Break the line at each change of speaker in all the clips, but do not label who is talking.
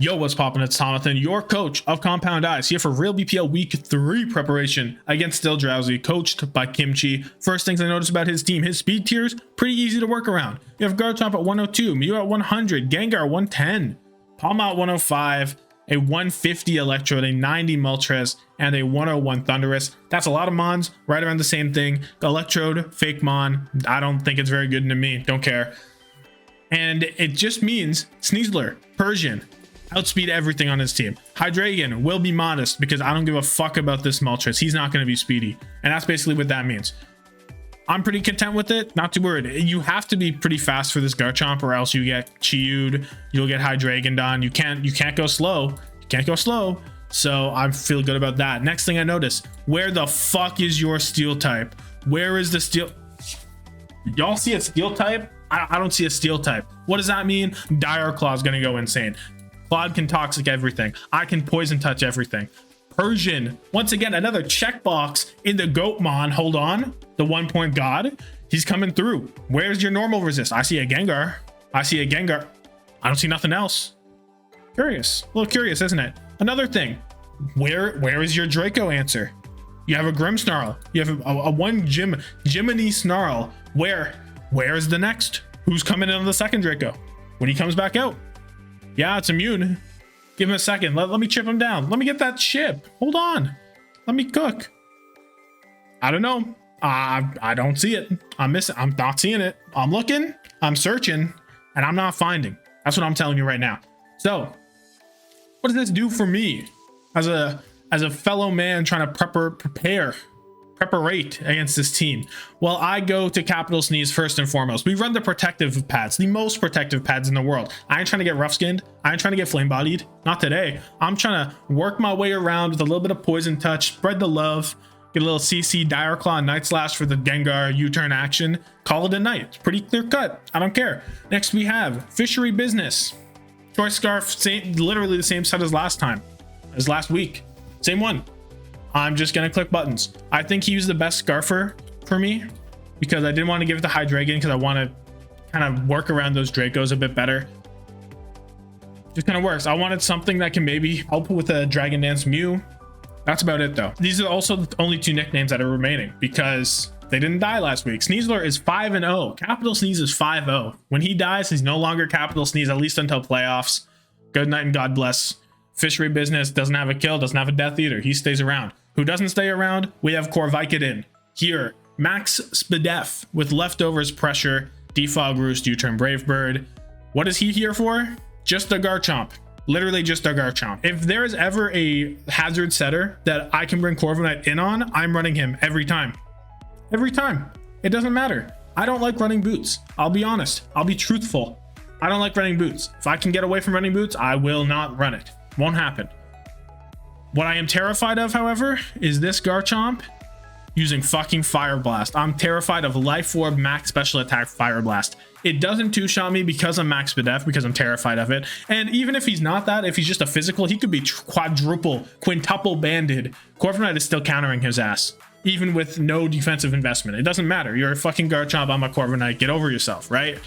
Yo, what's poppin'? It's Jonathan, your coach of Compound Eyes, here for real BPL Week 3 preparation against still Drowzee, coached by Kimchi. First things I noticed about his team, his speed tiers, pretty easy to work around. You have Garchomp at 102, Mew at 100, Gengar 110, Palma at 105, a 150 Electrode, a 90 Moltres, and a 101 Thundurus. That's a lot of Mons, right around the same thing. Electrode, fake Mon, I don't think it's very good to me, don't care. And it just means Sneasler, Persian, outspeed everything on his team. Hydreigon will be modest because I don't give a fuck about this Moltres. He's not going to be speedy. And that's basically what that means. I'm pretty content with it. Not too worried. You have to be pretty fast for this Garchomp or else you get Chiu'd. You'll get Hydreigon done. You can't go slow. You can't go slow. So I feel good about that. Next thing I notice, where the fuck is your steel type? Where is the steel? Y'all see a steel type? I don't see a steel type. What does that mean? Dire Claw's going to go insane. Claude can toxic everything. I can poison touch everything. Persian, once again, another checkbox in the Goatmon. Hold on, the 1 point god. He's coming through. Where's your normal resist? I see a Gengar. I see a Gengar. I don't see nothing else. Curious, a little curious, isn't it? Another thing, where is your Draco answer? You have a Grimmsnarl. You have a one Jiminy Snarl. Where is the next? Who's coming in on the second Draco when he comes back out? Yeah, it's immune. Give him a second. Let me chip him down. Let me get that chip. Hold on. Let me cook. I don't know. I don't see it. I'm missing. I'm not seeing it. I'm looking. I'm searching, and I'm not finding. That's what I'm telling you right now. So, what does this do for me as a fellow man trying to preparate against this team? Well, I go to Capital Sneeze first and foremost. We run the protective pads, the most protective pads in the world. I ain't trying to get rough skinned. I ain't trying to get flame bodied. Not today. I'm trying to work my way around with a little bit of poison touch, spread the love, get a little CC Dire Claw Night Slash for the Gengar U-turn action. Call it a night. It's pretty clear cut. I don't care. Next we have Fishery Business. Choice Scarf, literally the same set as last week. Same one. I'm just gonna click buttons. I think he was the best Scarfer for me because I didn't want to give it to Hydreigon because I want to kind of work around those Dracos a bit better. Just kind of works. I wanted something that can maybe help with a Dragon Dance Mew. That's about it though. These are also the only two nicknames that are remaining because they didn't die last week. Sneasler is 5-0. Capital Sneeze is 5-0. When he dies, he's no longer Capital Sneeze, at least until playoffs. Good night and God bless. Fishery Business doesn't have a kill, doesn't have a Death Eater. He stays around. Who doesn't stay around? We have Corvikidin. Here, Max Spadef with Leftovers Pressure, Defog Roost, U-turn Brave Bird. What is he here for? Just a Garchomp. Literally just a Garchomp. If there is ever a hazard setter that I can bring Corviknight in on, I'm running him every time. Every time. It doesn't matter. I don't like running boots. I'll be honest. I'll be truthful. I don't like running boots. If I can get away from running boots, I will not run it. Won't happen. What I am terrified of, however, is this Garchomp using fucking Fire Blast. I'm terrified of Life Orb Max Special Attack Fire Blast. It doesn't two-shot me because I'm Max Spadef, because I'm terrified of it. And even if he's not that, if he's just a physical, he could be quintuple banded. Corviknight is still countering his ass, even with no defensive investment. It doesn't matter. You're a fucking Garchomp, I'm a Corviknight. Get over yourself, right?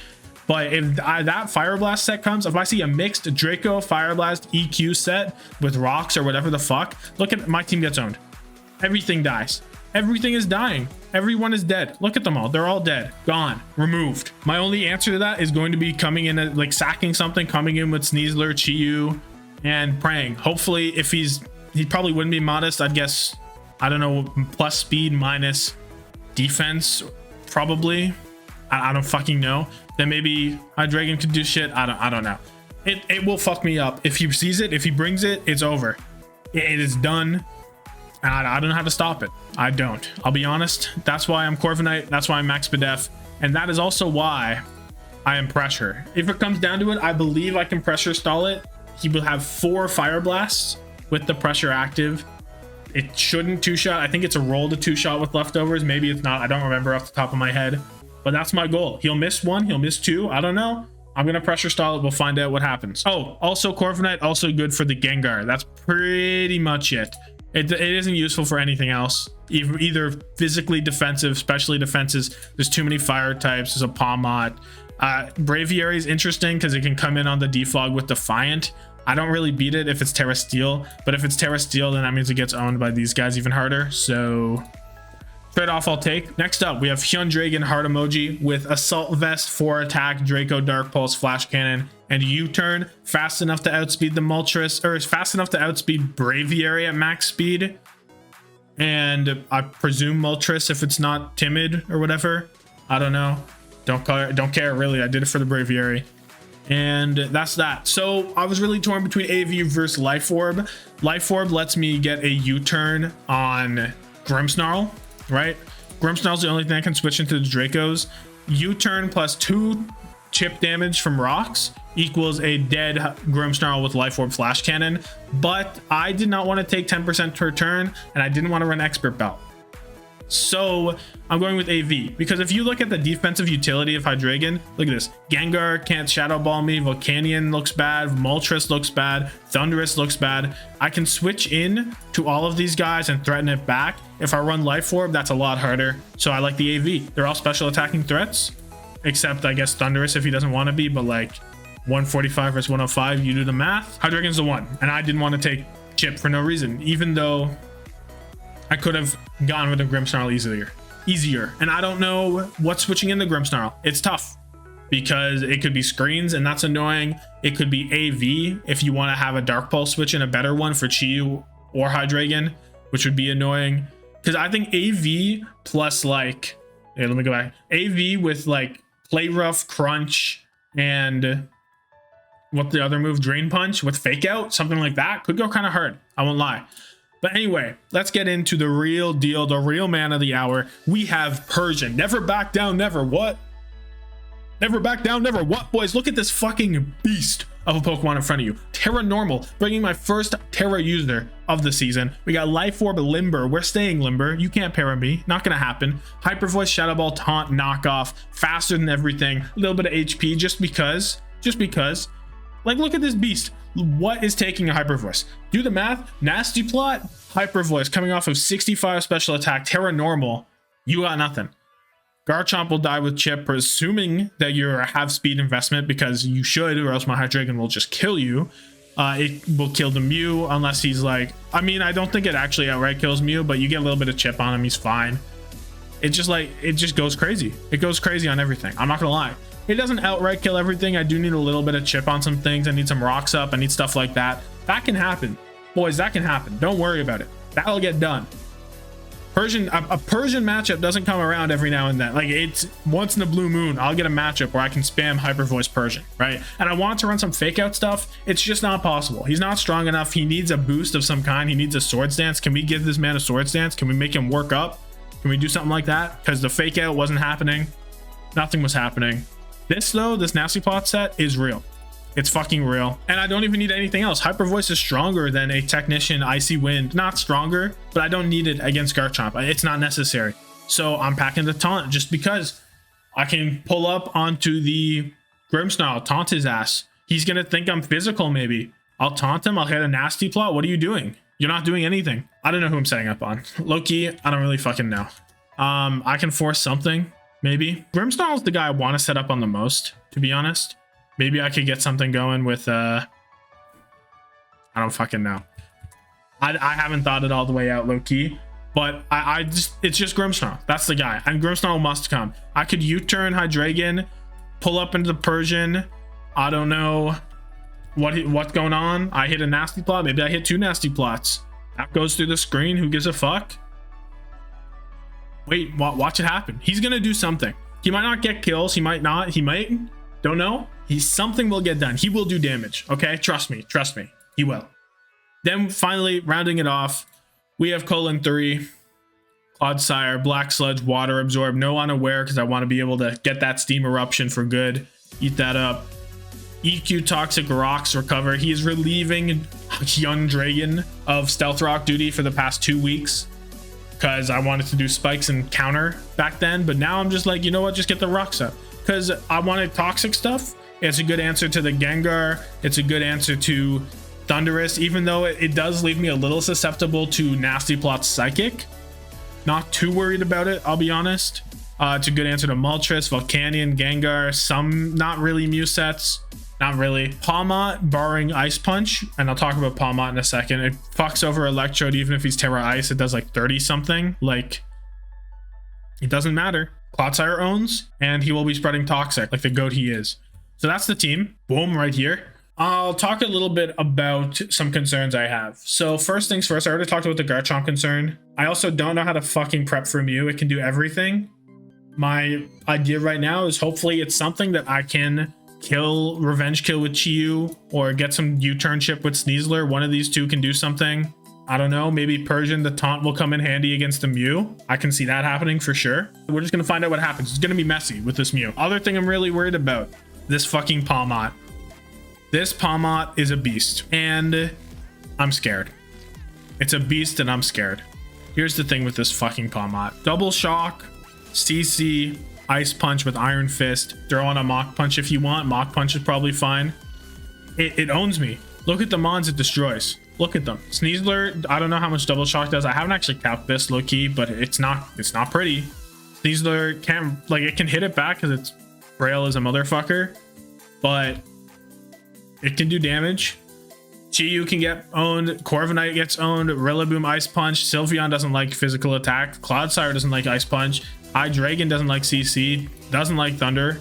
But if that Fire Blast set comes, if I see a mixed Draco Fire Blast EQ set with rocks or whatever the fuck, look at my team gets owned. Everything dies. Everything is dying. Everyone is dead. Look at them all. They're all dead. Gone. Removed. My only answer to that is going to be coming in, like sacking something, coming in with Sneasler, Chiyu, and praying. Hopefully, if he probably wouldn't be modest, I'd guess, I don't know, plus speed, minus defense, probably. I don't fucking know. Then maybe Hydreigon could do shit. I don't know. It will fuck me up. If he sees it, if he brings it, it's over. It is done. And I don't know how to stop it. I don't. I'll be honest. That's why I'm Corviknight. That's why I'm Max Spadef. And that is also why I am Pressure. If it comes down to it, I believe I can Pressure stall it. He will have 4 Fire Blasts with the Pressure active. It shouldn't two-shot. I think it's a roll to two-shot with Leftovers. Maybe it's not. I don't remember off the top of my head. But that's my goal. He'll miss 1. He'll miss 2. I don't know. I'm going to Pressure stall it. We'll find out what happens. Oh, also Corviknight, also good for the Gengar. That's pretty much it. It isn't useful for anything else. Either physically defensive, specially defenses. There's too many fire types. There's a Palmot. Braviary is interesting because it can come in on the defog with Defiant. I don't really beat it if it's Terra Steel, but if it's Terra Steel, then that means it gets owned by these guys even harder. So trade off I'll take. Next up, we have Hyun Dragon Heart Emoji with Assault Vest, 4 attack, Draco Dark Pulse, Flash Cannon, and U-turn. Fast enough to outspeed the Moltres, or is fast enough to outspeed Braviary at max speed. And I presume Moltres if it's not timid or whatever. I don't know. Don't care really. I did it for the Braviary. And that's that. So I was really torn between AV versus Life Orb. Life Orb lets me get a U-turn on Grimmsnarl, right? Grimmsnarl's the only thing I can switch into the Dracos. U-turn plus 2 chip damage from rocks equals a dead Grimmsnarl with Life Orb Flash Cannon. But I did not want to take 10% per turn, and I didn't want to run Expert Belt. So I'm going with AV, because if you look at the defensive utility of Hydreigon, look at this. Gengar can't Shadow Ball me, Volcanion looks bad, Moltres looks bad, Thundurus looks bad. I can switch in to all of these guys and threaten it back. If I run Life Orb, that's a lot harder. So I like the AV. They're all special attacking threats, except I guess Thundurus if he doesn't want to be, but like 145 versus 105, you do the math. Hydreigon's the one, and I didn't want to take Chip for no reason, even though I could have gone with a Grimmsnarl easier. And I don't know what's switching into Grimmsnarl. It's tough because it could be screens, and that's annoying. It could be AV if you want to have a Dark Pulse switch in, a better one for Chiyu or Hydreigon, which would be annoying. Because I think AV plus like, let me go back. AV with like Play Rough, Crunch, and what the other move, Drain Punch with Fake Out, something like that could go kind of hard. I won't lie. But anyway, let's get into the real deal, the real man of the hour. We have Persian. Never back down, never what? Never back down, never what, boys? Look at this fucking beast of a Pokemon in front of you. Terra Normal, bringing my first Terra user of the season. We got Life Orb Limber. We're staying Limber. You can't para me. Not going to happen. Hyper Voice, Shadow Ball, Taunt, Knockoff. Faster than everything. A little bit of HP just because. Like, look at this beast. What is taking a Hyper Voice? Do the math. Nasty Plot, Hyper Voice coming off of 65 special attack, Terra Normal. You got nothing. Garchomp will die with Chip, presuming that you have speed investment, because you should, or else my Hydreigon will just kill you. It will kill the Mew unless he's like, I mean, I don't think it actually outright kills Mew, but you get a little bit of Chip on him, he's fine. It just goes crazy. It goes crazy on everything. I'm not gonna lie. It doesn't outright kill everything. I do need a little bit of Chip on some things. I need some rocks up. I need stuff like that. That can happen. Boys, that can happen. Don't worry about it. That'll get done. A Persian matchup doesn't come around every now and then. Like, it's once in a blue moon, I'll get a matchup where I can spam Hyper Voice Persian, right? And I want to run some Fake Out stuff. It's just not possible. He's not strong enough. He needs a boost of some kind. He needs a Swords Dance. Can we give this man a Swords Dance? Can we make him work up? Can we do something like that? Because the Fake Out wasn't happening. Nothing was happening. This though, this Nasty Plot set is real. It's fucking real. And I don't even need anything else. Hyper Voice is stronger than a Technician, Icy Wind. Not stronger, but I don't need it against Garchomp. It's not necessary. So I'm packing the Taunt just because I can pull up onto the Grimmsnarl, taunt his ass. He's gonna think I'm physical maybe. I'll taunt him, I'll hit a Nasty Plot. What are you doing? You're not doing anything. I don't know who I'm setting up on. Low-key, I don't really fucking know. I can force something. Maybe. Grimmsnarl is the guy I want to set up on the most, to be honest. Maybe I could get something going with, I don't fucking know. I haven't thought it all the way out low-key, but it's just Grimmsnarl. That's the guy. And Grimmsnarl must come. I could U-turn Hydreigon, pull up into the Persian. I don't know what's going on. I hit a Nasty Plot. Maybe I hit 2 Nasty Plots. That goes through the screen. Who gives a fuck? Wait, watch it happen. He's gonna do something. He might not get kills. He might not. He might. Don't know. Something will get done. He will do damage. Okay, trust me. He will. Then finally, rounding it off, we have Colon 3, Clodsire, Black Sludge, Water Absorb. No Unaware, because I want to be able to get that Steam Eruption for good. Eat that up. EQ Toxic Rocks Recover. He is relieving Hyun Dragon of Stealth Rock duty for the past 2 weeks, because I wanted to do spikes and counter back then, but now I'm just like, you know what, just get the rocks up, because I wanted toxic stuff. It's a good answer to the Gengar. It's a good answer to Thundurus, even though it does leave me a little susceptible to Nasty Plot's Psychic. Not too worried about it, I'll be honest. It's a good answer to Moltres, Volcanion, Gengar, some not really Mew sets. Not really. Palmot barring Ice Punch, and I'll talk about Palmot in a second. It fucks over Electrode even if he's Terra Ice. It does like 30 something. Like, it doesn't matter. Clodsire owns, and he will be spreading Toxic like the goat he is. So that's the team. Boom, right here. I'll talk a little bit about some concerns I have. So first things first, I already talked about the Garchomp concern. I also don't know how to fucking prep for Mew. It can do everything. My idea right now is hopefully it's something that I can kill, revenge kill with Chi-Yu, or get some U-turn chip with Sneasler. One of these two can do something. I don't know, maybe Persian, the taunt will come in handy against the Mew. I can see that happening for sure. We're just gonna find out what happens. It's gonna be messy with this Mew. Other thing I'm really worried about, this fucking Palmot. This Palmot is a beast, and I'm scared. It's a beast and I'm scared. Here's the thing with this fucking Palmot. Double Shock, CC, Ice Punch with Iron Fist. Throw on a Mach Punch if you want. Mach Punch is probably fine. It owns me. Look at the mons it destroys. Look at them. Sneasler, I don't know how much Double Shock does. I haven't actually capped this low key, but it's not pretty. Sneasler can't, like, it can hit it back because it's frail as a motherfucker, but it can do damage. Chi-Yu can get owned. Corviknight gets owned. Rillaboom Ice Punch. Sylveon doesn't like physical attack. Clodsire doesn't like Ice Punch. Hydreigon doesn't like CC. Doesn't like Thunder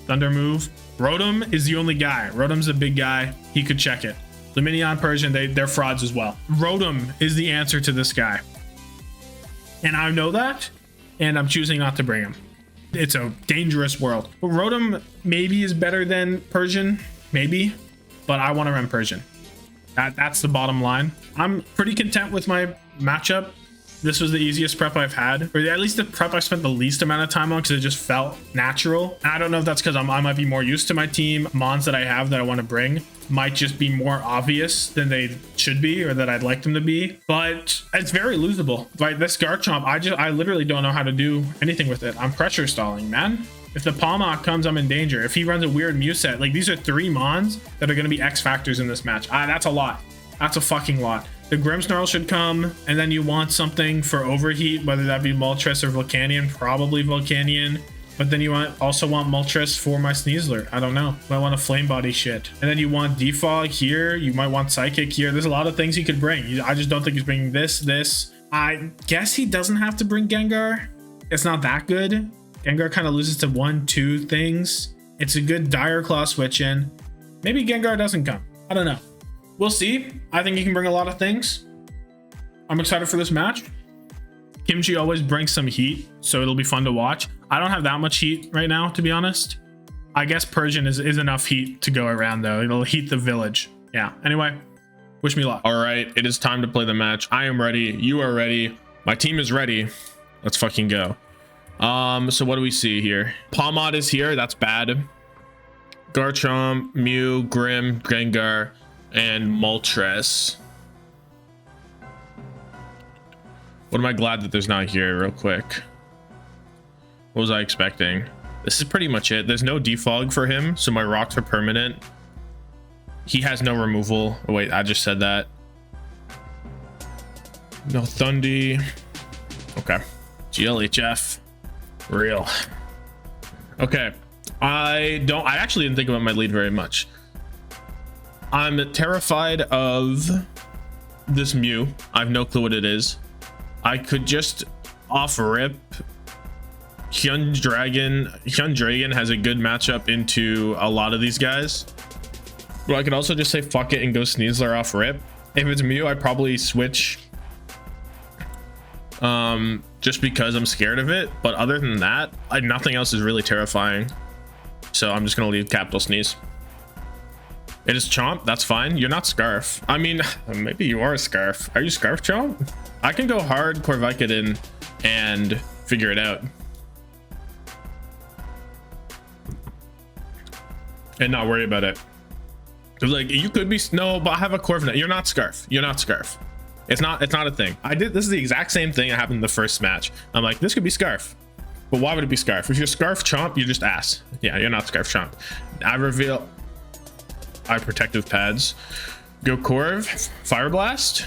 move. Rotom is the only guy. Rotom's the big guy. He could check it. Lumineon, Persian, they're frauds as well. Rotom is the answer to this guy. And I know that, and I'm choosing not to bring him. It's a dangerous world. But Rotom maybe is better than Persian. Maybe. But I want to run Persian. That's the bottom line. I'm pretty content with my matchup. This was the easiest prep I've had, or at least the prep I spent the least amount of time on because it just felt natural. And I don't know if that's because I might be more used to my team. Mons that I have that I want to bring might just be more obvious than they should be, or that I'd like them to be. But it's very losable. Like this Garchomp, I literally don't know how to do anything with it. I'm pressure stalling, man. If the Palmot comes, I'm in danger. If he runs a weird Mew set, like these are 3 Mons that are going to be X factors in this match. That's a lot. That's a fucking lot. The Grimmsnarl should come, and then you want something for overheat, whether that be Moltres or Volcanion, probably Volcanion. But then you also want Moltres for my Sneasler. I don't know. Might want a Flame Body shit. And then you want Defog here. You might want Psychic here. There's a lot of things he could bring. I just don't think he's bringing this. I guess he doesn't have to bring Gengar. It's not that good. Gengar kind of loses to 1-2 things. It's a good Dire Claw switch in. Maybe Gengar doesn't come. I don't know. We'll see. I think he can bring a lot of things. I'm excited for this match. Kimchi always brings some heat, so it'll be fun to watch. I don't have that much heat right now, to be honest. I guess Persian is enough heat to go around, though. It'll heat the village. Yeah. Anyway, wish me luck. All right, it is time to play the match. I am ready. You are ready. My team is ready. Let's fucking go. So what do we see here? Palmot is here. That's bad. Garchomp, Mew, Grimm, Gengar, and Moltres. What am I glad that there's not here real quick? What was I expecting? This is pretty much it. There's no defog for him, so my rocks are permanent. He has no removal. Oh, wait, I just said that. No Thundy. Okay. GLHF. Real. Okay. I actually didn't think about my lead very much. I'm terrified of this Mew. I have no clue what it is. I could just off rip Hyun Dragon has a good matchup into a lot of these guys. But I could also just say fuck it and go Sneasler off rip. If it's Mew, I'd probably switch just because I'm scared of it. But other than that, nothing else is really terrifying. So I'm just gonna leave Capital Sneeze. It is Chomp. That's fine. You're not Scarf. I mean, maybe you are a Scarf. Are you Scarf Chomp? I can go hard Corviknight and figure it out. And not worry about it. Like, you could be, no, but I have a Corviknight. You're not Scarf. You're not Scarf. It's not a thing. This is the exact same thing that happened in the first match. I'm like, this could be Scarf. But why would it be Scarf? If you're Scarf Chomp, you're just ass. Yeah, you're not Scarf Chomp. I reveal I protective pads. Go Corv. Fire Blast.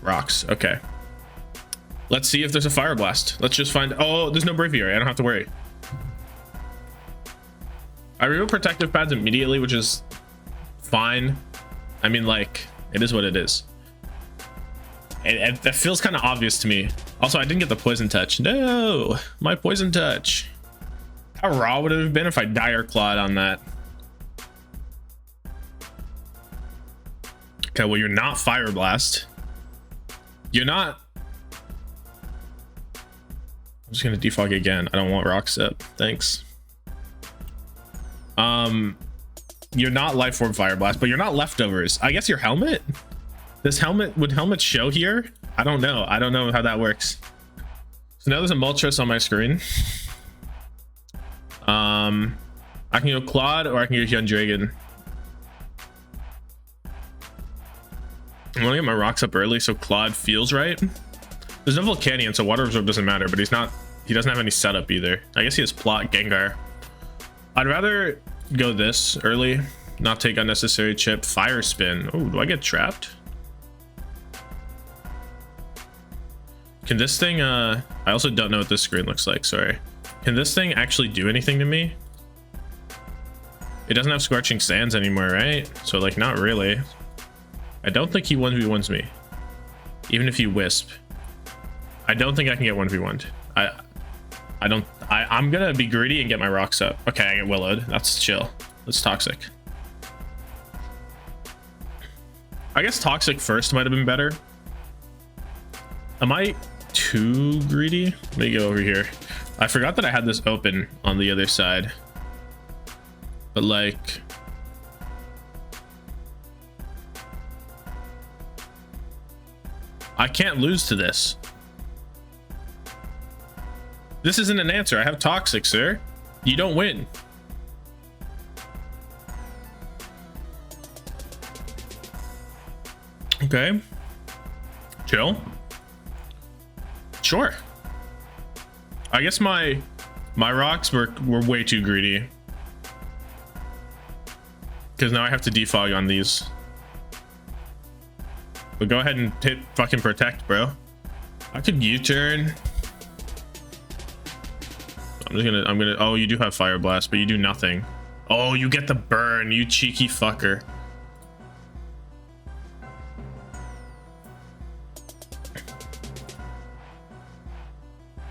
Rocks. Okay. Let's see if there's a Fire Blast. Let's just find. Oh, there's no Braviary. I don't have to worry. I remove protective pads immediately, which is fine. I mean, like, it is what it is. That feels kind of obvious to me. Also, I didn't get the poison touch. No, my poison touch. How raw would it have been if I dire clawed on that? Okay, well, you're not fire blast. You're not. I'm just gonna defog again. I don't want rock step. Thanks. You're not life orb fire blast, but you're not leftovers. I guess your helmet. This helmet, would helmets show here? I don't know. I don't know how that works. So now there's a Moltres on my screen. I can go Claude or I can go Hyun Dragon. I want to get my rocks up early so Claude feels right. There's no Volcanion, so Water Absorb doesn't matter, but he doesn't have any setup either. I guess he has Plot Gengar. I'd rather go this early, not take unnecessary chip. Fire Spin. Oh, do I get trapped? Can this thing, I also don't know what this screen looks like, sorry. Can this thing actually do anything to me? It doesn't have Scorching Sands anymore, right? So, like, not really. I don't think he 1v1s me. Even if you Wisp. I don't think I can get 1v1'd. I'm gonna be greedy and get my rocks up. Okay, I get Willowed. That's chill. That's Toxic. I guess Toxic first might have been better. Am I too greedy? Let me go over here. I forgot that I had this open on the other side. But like... I can't lose to this. This isn't an answer. I have Toxic, sir. You don't win. Okay. Chill. Sure. I guess my rocks were way too greedy. Because now I have to defog on these. But go ahead and hit fucking protect, bro. I could U-turn. I'm gonna, oh, you do have Fire Blast, but you do nothing. Oh, you get the burn, you cheeky fucker.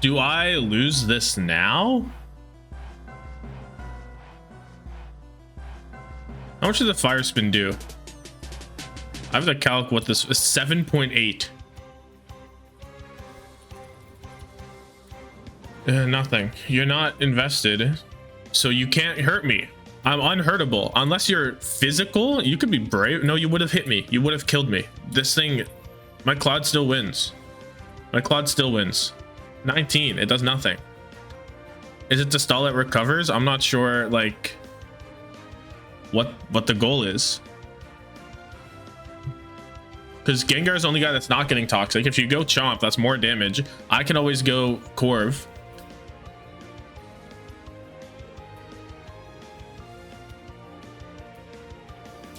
Do I lose this now? How much does the Fire Spin do? I have to calc what this is. 7.8. Nothing. You're not invested, so you can't hurt me. I'm unhurtable. Unless you're physical, you could be brave. No, you would have hit me. You would have killed me. This thing, my Claude still wins. My Claude still wins. 19. It does nothing. Is it to stall it recovers? I'm not sure, like, what the goal is. Because Gengar's the only guy that's not getting Toxic. If you go Chomp, that's more damage. I can always go Corv.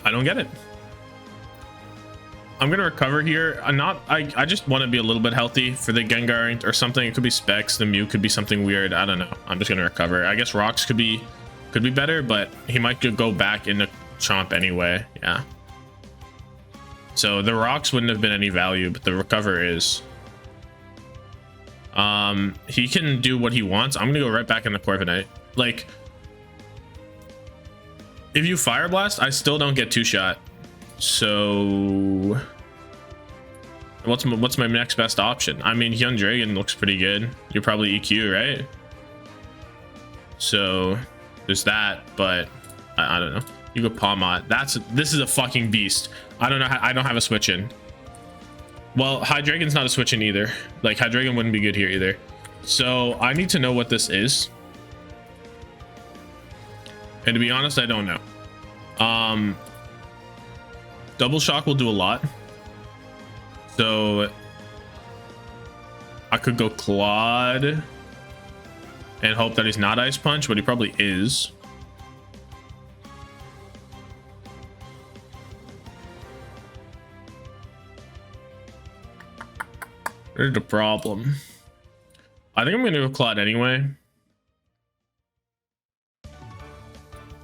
I don't get it. I'm gonna recover here. I just want to be a little bit healthy for the Gengar or something. It could be Specs. The Mew could be something weird. I don't know. I'm just gonna recover. I guess Rocks could be better, but he might go back into Chomp anyway. Yeah. So the Rocks wouldn't have been any value, but the recover is. He can do what he wants. I'm gonna go right back in the Corviknight. Like, if you Fire Blast, I still don't get 2-shot. So what's my next best option? I mean, Hyun Dragon looks pretty good. You're probably EQ, right? So there's that, but I don't know. You go Palmot. This is a fucking beast. I don't know how, I don't have a switch in. Well, Hydreigon's not a switch in either. Like, Hydreigon wouldn't be good here either. So I need to know what this is. And to be honest, I don't know. Double Shock will do a lot. So I could go Claude and hope that he's not Ice Punch, but he probably is. There's the problem. I think I'm gonna go Claude anyway.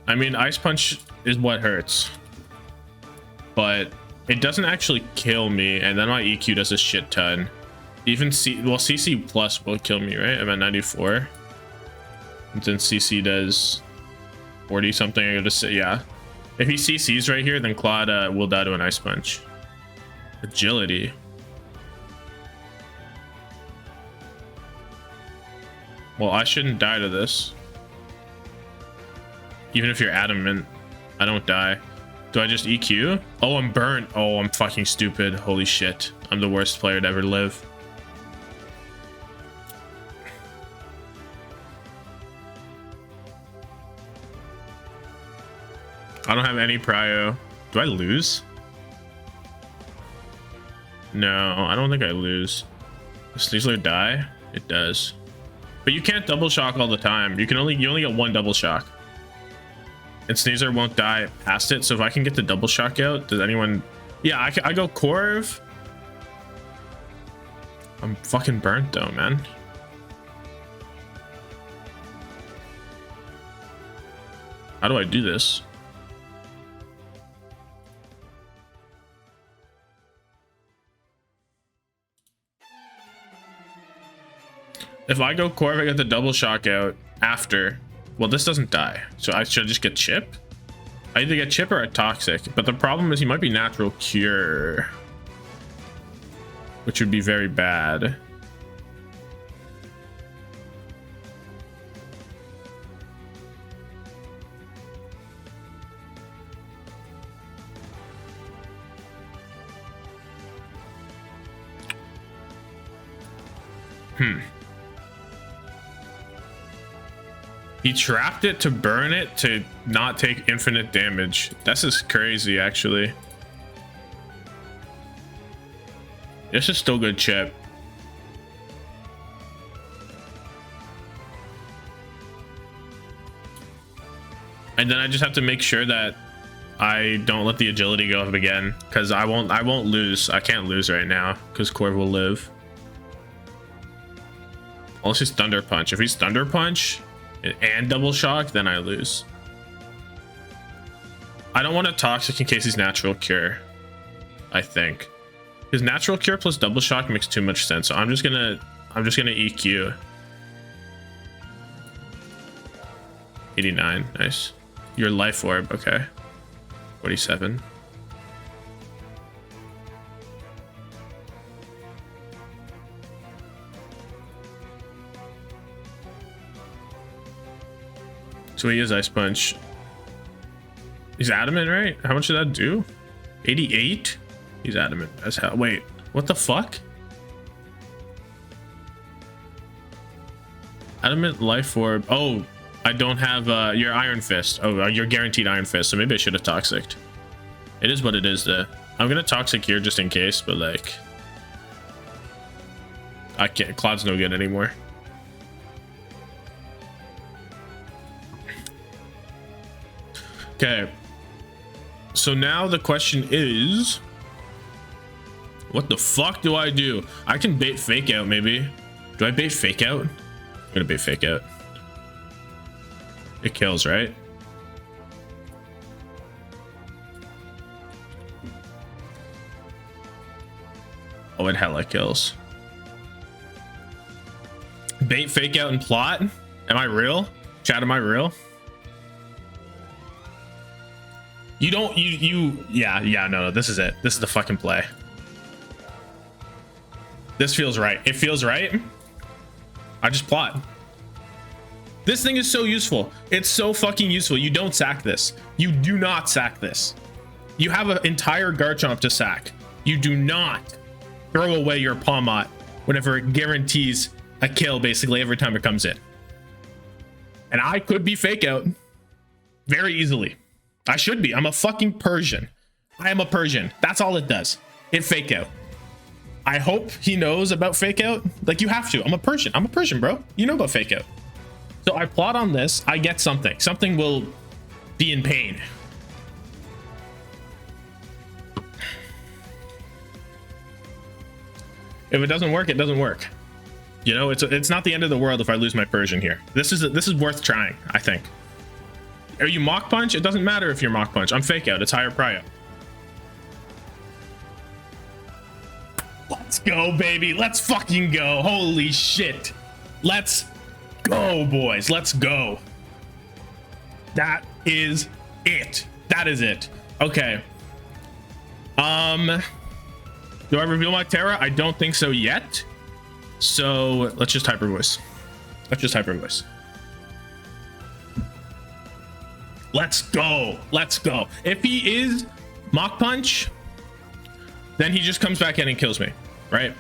I mean, Ice Punch is what hurts, but it doesn't actually kill me, and then my EQ does a shit ton. Even CC plus will kill me, right? I'm at 94. And then CC does 40 something. I gotta say, yeah. If he CCs right here, then Claude will die to an Ice Punch. Agility. Well, I shouldn't die to this. Even if you're adamant, I don't die. Do I just EQ? Oh, I'm burnt. Oh, I'm fucking stupid. Holy shit. I'm the worst player to ever live. I don't have any prio. Do I lose? No, I don't think I lose. Does Sneasler die? It does. But you can't double shock all the time. You only get one double shock. And Sneasler won't die past it. So if I can get the double shock out, does anyone... Yeah, I go Corv. I'm fucking burnt though, man. How do I do this? If I go Corv, I get the double shock out after. Well, this doesn't die, so I should just get Chip. I either get Chip or a Toxic, but the problem is he might be Natural Cure, which would be very bad. He trapped it to burn it to not take infinite damage. This is crazy, actually. This is still good Chip. And then I just have to make sure that I don't let the agility go up again, because I won't lose. I can't lose right now because Corv will live. Unless he's Thunder Punch. If he's Thunder Punch and double shock, then I lose. I don't want a Toxic in case he's Natural Cure, I think, because Natural Cure plus double shock makes too much sense. So I'm just gonna EQ. 89, nice. Your life orb, okay. 47. So he is Ice Punch. He's adamant, right? How much did that do? 88? He's adamant as hell. Wait, what the fuck? Adamant life orb. Oh, I don't have your Iron Fist. Oh, you're guaranteed Iron Fist, so maybe I should have Toxicked. It is what it is, though. I'm gonna Toxic here just in case, but like, I can't. Claude's no good anymore. Okay, so now the question is, what the fuck do I do? I can bait Fake Out, maybe. Do I bait Fake Out? I'm gonna bait Fake Out. It kills, right? Oh, it hella kills. Bait Fake Out and plot? Am I real? Chat, am I real? You don't, yeah, no, this is it. This is the fucking play. This feels right. It feels right. I just plot. This thing is so useful. It's so fucking useful. You don't sack this. You do not sack this. You have an entire Garchomp to sack. You do not throw away your Pawmot whenever it guarantees a kill basically every time it comes in. And I could be Fake Out very easily. I should be. I'm a fucking Persian. I am a Persian. That's all it does. It Fake Out. I hope he knows about Fake Out. Like, you have to. I'm a Persian. I'm a Persian, bro. You know about Fake Out. So I plot on this. I get something. Something will be in pain. If it doesn't work, it doesn't work. You know, it's not the end of the world if I lose my Persian here. This is worth trying, I think. Are you Mach Punch? It doesn't matter if you're Mach Punch. I'm Fake Out. It's higher prio. Let's go, baby. Let's fucking go. Holy shit. Let's go, boys. Let's go. That is it. That is it. Okay. Do I reveal my Terra? I don't think so yet. So let's just hyper voice. Let's just hyper voice. Let's go. Let's go. If he is Mach Punch, then he just comes back in and kills me, right?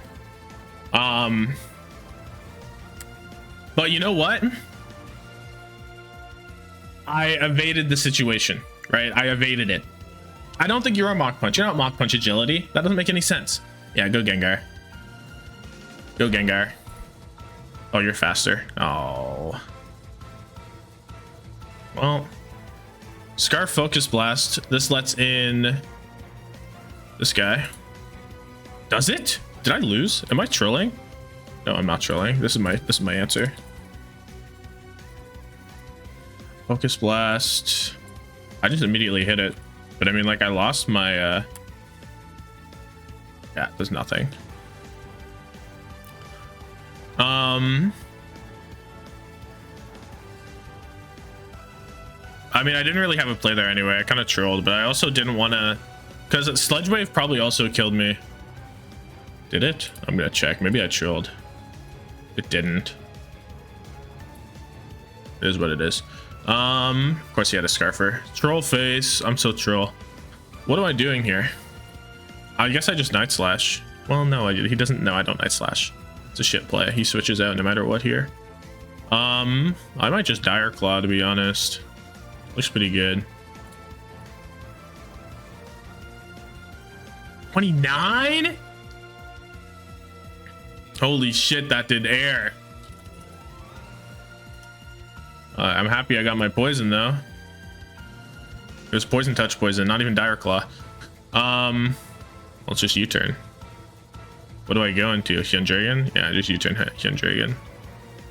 But you know what? I evaded the situation, right? I evaded it. I don't think you're a Mach Punch. You're not Mach Punch agility. That doesn't make any sense. Yeah, go Gengar. Go Gengar. Oh, you're faster. Oh. Well, Scarf Focus Blast. This lets in this guy. Does it? Did I lose? Am I trolling? No, I'm not trolling. This is my answer. Focus Blast. I just immediately hit it. But I mean, like, I lost my yeah, there's nothing. I mean, I didn't really have a play there anyway. I kind of trolled, but I also didn't want to, because Sludge Wave probably also killed me. Did it? I'm gonna check. Maybe I trolled. It didn't. It is what it is. Of course he had a Scarfer. Troll face. I'm so troll. What am I doing here? I guess I just Night Slash. Well, no, he doesn't. No, I don't Night Slash. It's a shit play. He switches out no matter what here. I might just Dire Claw, to be honest. Looks pretty good. 29? Holy shit, that did air. I'm happy I got my poison though. It was poison touch poison, not even Dire Claw. Let's just U-turn. What do I go into? Hyundragon? Yeah, just U-turn Hyundragon.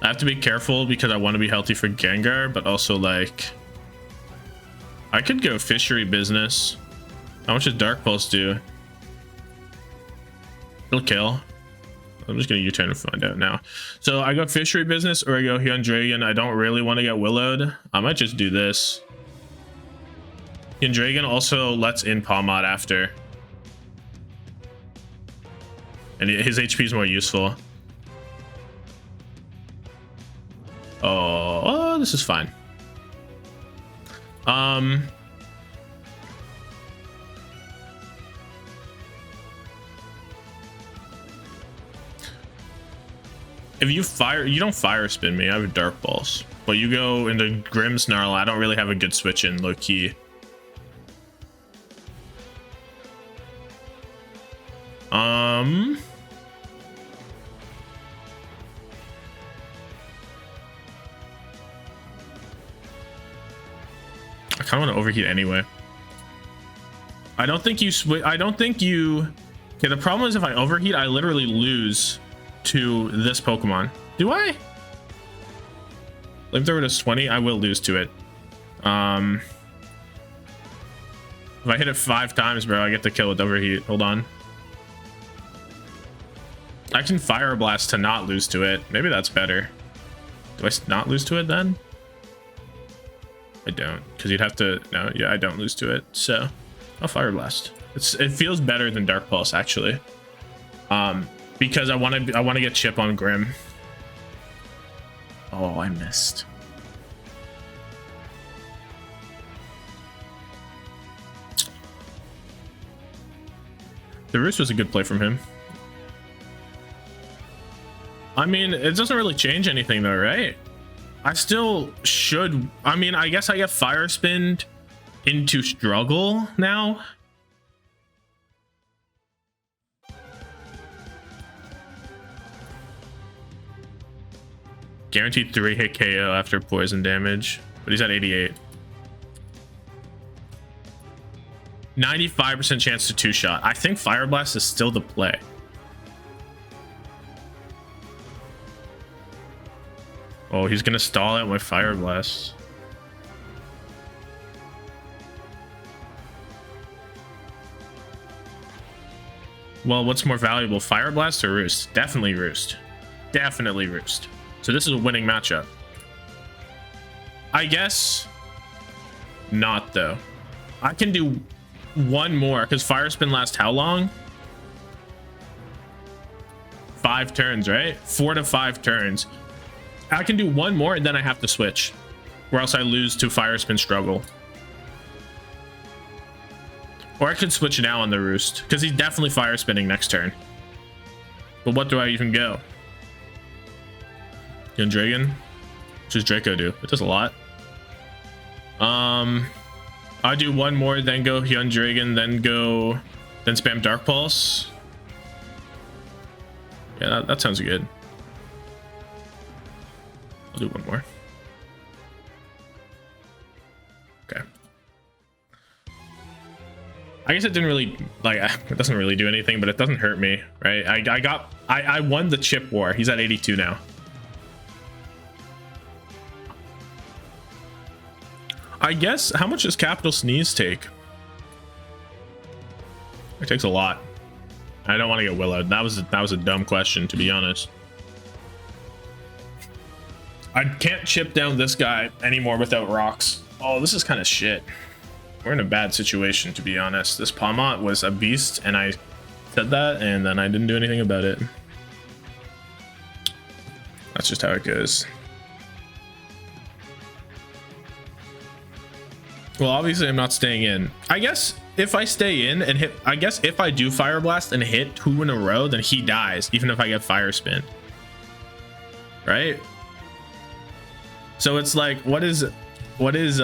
I have to be careful because I want to be healthy for Gengar, but also like I could go Fishery Business. How much does Dark Pulse do? It'll kill. I'm just gonna U-turn and find out now. So I go Fishery Business or I go Hyundragon. I don't really want to get Willowed. I might just do this. Hyundragon also lets in Palmod after. And his HP is more useful. Oh, this is fine. If you fire, you don't fire spin me. I have a Dark Pulse, but you go into Grimmsnarl. I don't really have a good switch in low key. I kind of want to overheat anyway. I don't think you switch. I don't think you. Okay, the problem is if I overheat, I literally lose to this Pokemon. Do I? Flamethrower does 20. I will lose to it. If I hit it 5 times, bro, I get the kill with overheat. Hold on. I can Fire Blast to not lose to it. Maybe that's better. Do I not lose to it then? I don't, because you'd have to. No, yeah, I don't lose to it. So I'll Fire Blast. It feels better than Dark Pulse actually. Because I want to get Chip on Grim. Oh, I missed. The Roost was a good play from him. I mean, it doesn't really change anything though, right? I still should. I mean, I guess I get Fire Spinned into Struggle now. Guaranteed 3-hit KO after poison damage, but he's at 88. 95% chance to 2-shot. I think Fire Blast is still the play. Oh, he's gonna stall out my Fire Blast. Well, what's more valuable, Fire Blast or Roost? Definitely Roost. Definitely Roost. So this is a winning matchup. I guess not, though. I can do one more, because Fire Spin lasts how long? 5 turns, right? 4 to 5 turns. I can do one more, and then I have to switch, or else I lose to Fire Spin Struggle. Or I could switch now on the Roost, because he's definitely Fire Spinning next turn. But what do I even go? Young Dragon? What does Draco do? It does a lot. I do one more, then go Hyun Dragon, then spam Dark Pulse. Yeah, that sounds good. I'll do one more. Okay. I guess it didn't really, like, it doesn't really do anything, but it doesn't hurt me, right? I won the chip war. He's at 82 now. I guess, how much does Capital Sneeze take? It takes a lot. I don't want to get Willowed. That was a dumb question, to be honest. I can't chip down this guy anymore without rocks. Oh, this is kind of shit. We're in a bad situation, to be honest. This Palmont was a beast, and I said that, and then I didn't do anything about it. That's just how it goes. Well, obviously I'm not staying in. I guess if I stay in and hit, I guess if I do Fire Blast and hit 2 in a row, then he dies, even if I get Fire Spin. Right? So it's like, what is 80%? What is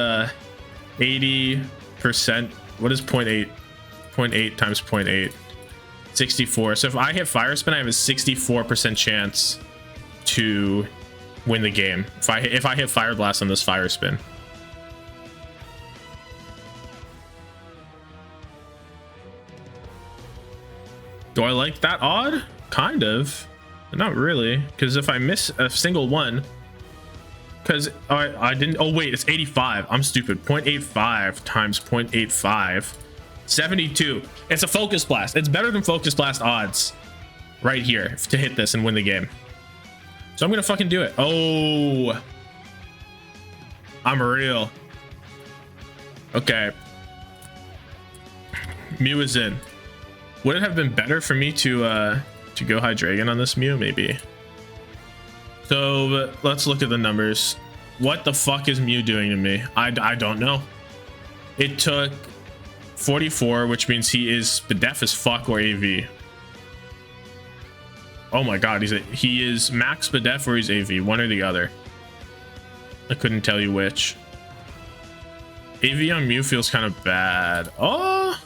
0.8? 0.8 times 0.8? 64. So if I hit Fire Spin, I have a 64% chance to win the game. If I hit Fire Blast on this Fire Spin. Do I like that odd? Kind of. Not really, because if I miss a single one, because I didn't, oh wait, it's 85. I'm stupid. 0.85 times 0.85. 72. It's a Focus Blast. It's better than Focus Blast odds right here to hit this and win the game. So I'm gonna fucking do it. Oh, I'm real. Okay. Mew is in. Would it have been better for me to go High Dragon on this Mew? Maybe. So let's look at the numbers. What the fuck is Mew doing to me? I don't know. It took 44, which means he is deaf as fuck or AV. Oh my god, he is max Bedef or he's AV, one or the other. I couldn't tell you which. AV on Mew feels kind of bad. Oh,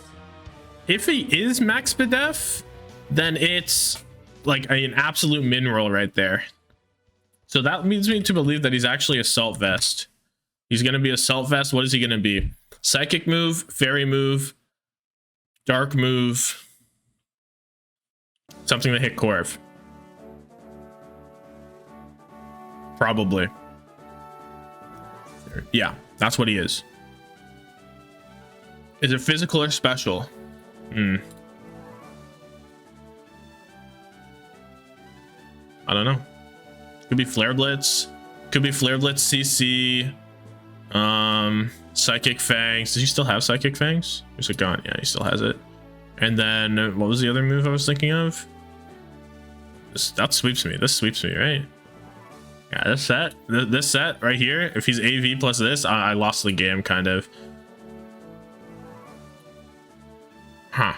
if he is max Bedef, then it's like an absolute min roll right there. So that leads me to believe that he's actually Assault Vest. He's going to be Assault Vest. What is he going to be? Psychic move, Fairy move, Dark move, something that hit Corv. Probably. Yeah, that's what he is. Is it physical or special? I don't know. Could be Flare Blitz. Could be Flare Blitz CC. Psychic Fangs. Does he still have Psychic Fangs? Is it gone? Yeah, he still has it. And then what was the other move I was thinking of? That sweeps me. This sweeps me, right? Yeah, this set right here. If he's AV plus this, I lost the game, kind of. Huh.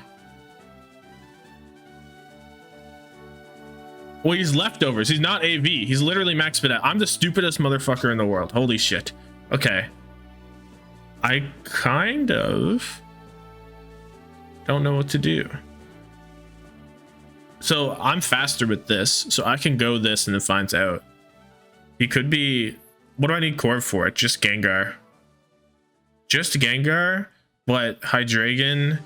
Well, he's leftovers. He's not AV. He's literally max Bedef. I'm the stupidest motherfucker in the world. Holy shit. Okay. I kind of don't know what to do. So I'm faster with this, so I can go this and it finds out. He could be... What do I need Corv for? Just Gengar. Just Gengar, but Hydreigon...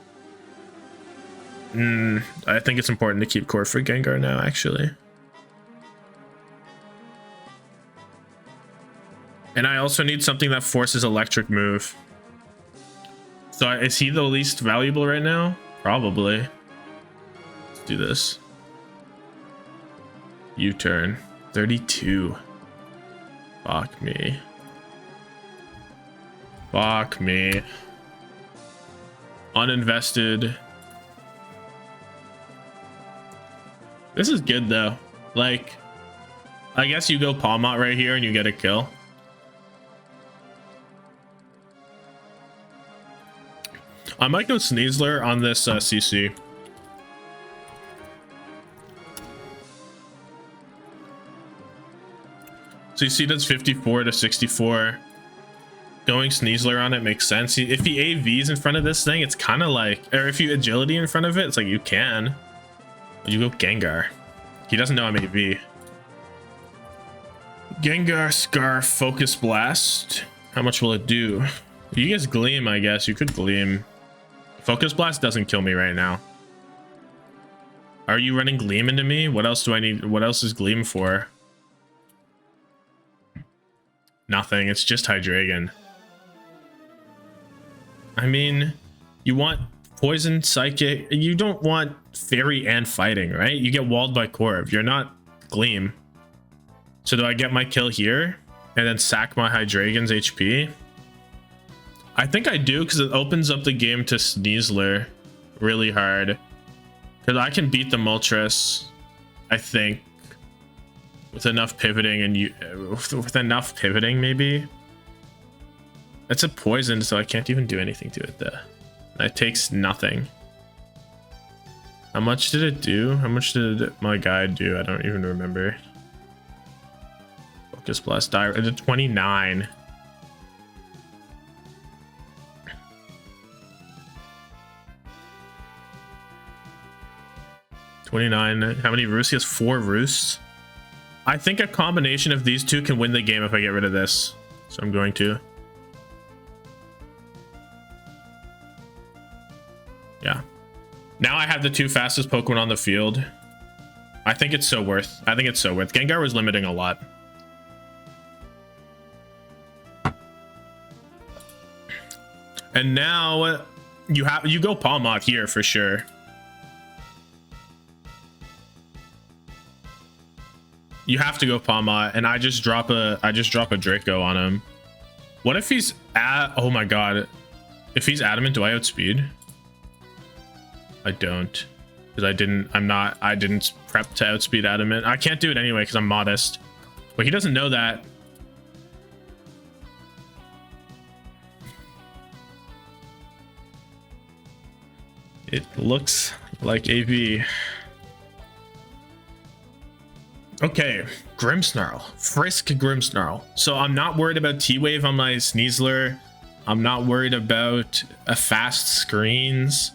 I think it's important to keep Corv for Gengar now, actually. And I also need something that forces electric move. So is he the least valuable right now? Probably. Let's do this. U-turn. 32. Fuck me. Fuck me. Uninvested. This is good though. Like, I guess you go Palmot right here and you get a kill. I might go Sneasler on this CC. CC does 54 to 64. Going Sneasler on it makes sense. If he AVs in front of this thing, it's kind of like, or if you agility in front of it, it's like you can. You go Gengar. He doesn't know I'm AV. Gengar, Scarf, Focus Blast. How much will it do? You guys Gleam, I guess. You could Gleam. Focus Blast doesn't kill me right now. Are you running Gleam into me? What else do I need? What else is Gleam for? Nothing. It's just Hydreigon. I mean, you want Poison, Psychic. You don't want Fairy and Fighting, right? You get walled by Corv. You're not Gleam. So do I get my kill here and then sack my Hydreigon's HP? I think I do, because it opens up the game to Sneasler really hard. Because I can beat the Moltres, I think, with enough pivoting and with enough pivoting maybe. It's a poison, so I can't even do anything to it though. That takes nothing. How much did it do? How much did my guy do? I don't even remember. Focus Blast, die. It did 29. How many roosts? He has 4 roosts. I think a combination of these two can win the game if I get rid of this. So I'm going to. Yeah. Now I have the 2 fastest Pokemon on the field. I think it's so worth. I think it's so worth. Gengar was limiting a lot. And now you go Palmot here for sure. You have to go Palmot, and I just drop a Draco on him. What if he's oh my god. If he's adamant, do I outspeed? I don't. Because I didn't prep to outspeed adamant. I can't do it anyway because I'm modest. But he doesn't know that. It looks like AV. Okay, Grimmsnarl. Frisk Grimmsnarl. So I'm not worried about T-Wave on my Sneasler. I'm not worried about a fast screens.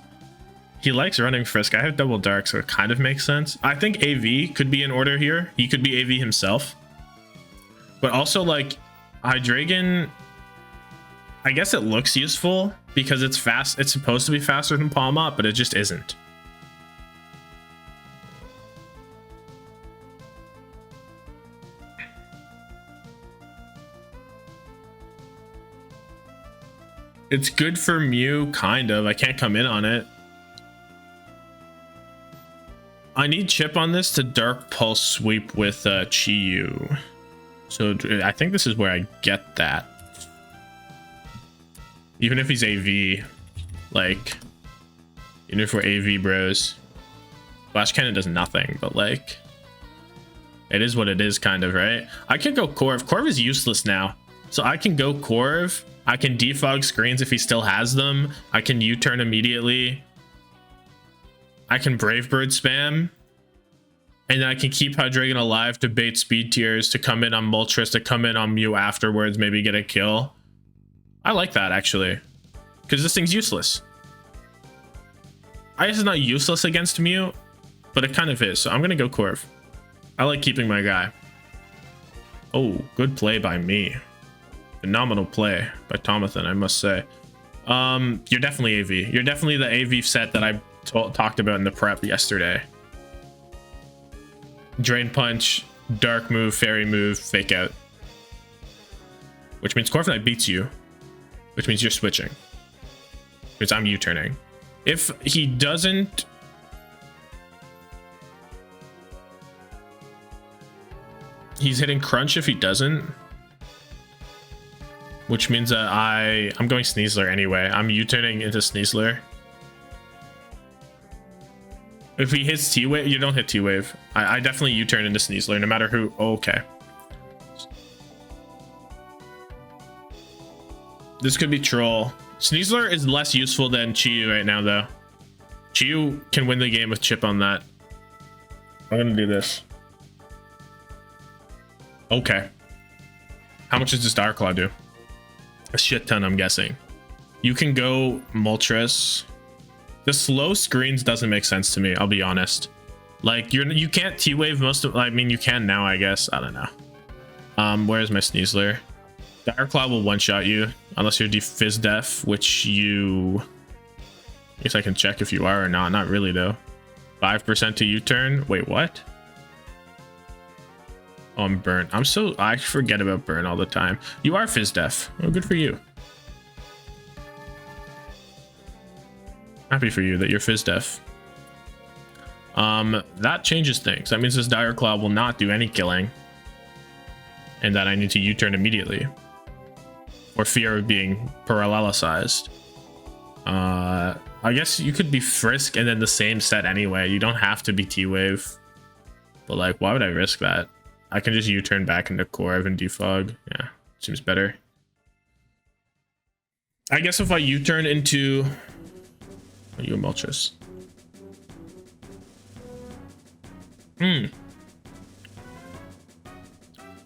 He likes running Frisk. I have Double Dark, so it kind of makes sense. I think AV could be in order here. He could be AV himself. But also, like, Hydreigon, I guess it looks useful because it's fast. It's supposed to be faster than Palmot, but it just isn't. It's good for Mew, kind of. I can't come in on it. I need Chip on this to Dark Pulse sweep with Chi-Yu. So I think this is where I get that. Even if he's AV, like, even if we're AV bros. Flash Cannon does nothing, but like, it is what it is, kind of, right? I can go Corv. Corv is useless now. So I can go Corv. I can defog screens if he still has them. I can U-turn immediately. I can Brave Bird spam. And then I can keep Hydreigon alive to bait speed tiers, to come in on Moltres, to come in on Mew afterwards, maybe get a kill. I like that, actually. Because this thing's useless. I guess it's not useless against Mew, but it kind of is. So I'm going to go Corv. I like keeping my guy. Oh, good play by me. Phenomenal play by Tomathan, I must say. You're definitely AV. You're definitely the AV set that I talked about in the prep yesterday. Drain Punch, Dark move, Fairy move, Fake Out. Which means Corviknight beats you. Which means you're switching. Because I'm U-turning. If he doesn't... He's hitting crunch if he doesn't, which means that I'm going Sneasler anyway. I'm U-turning into Sneasler. If he hits T-Wave, you don't hit T-Wave. I definitely U-turn into Sneasler no matter who. Oh, okay. This could be troll. Sneasler is less useful than Chiyu right now, though. Chiyu can win the game with chip on that. I'm gonna do this. Okay. How much does this Dire Claw do? A shit ton, I'm guessing. You can go Moltres. The slow screens doesn't make sense to me, I'll be honest. Like, you can't T-Wave most of... I mean, you can now, I guess. I don't know. Where's my Sneasler? Dire Claw will one-shot you, unless you're Fizz Def, which you... I guess I can check if you are or not. Not really, though. 5% to U-turn. Wait, what? Oh, I'm burnt. I forget about burn all the time. You are Fizz Def. Oh, good for you. Happy for you that you're Fizz Def. That changes things. That means this Dire Claw will not do any killing. And that I need to U-turn immediately. For fear of being parallelicized. I guess you could be Frisk and then the same set anyway. You don't have to be T-Wave. But like, why would I risk that? I can just U-turn back into Corv and defog. Yeah, seems better. I guess if I U-turn into... Oh, you Moltres.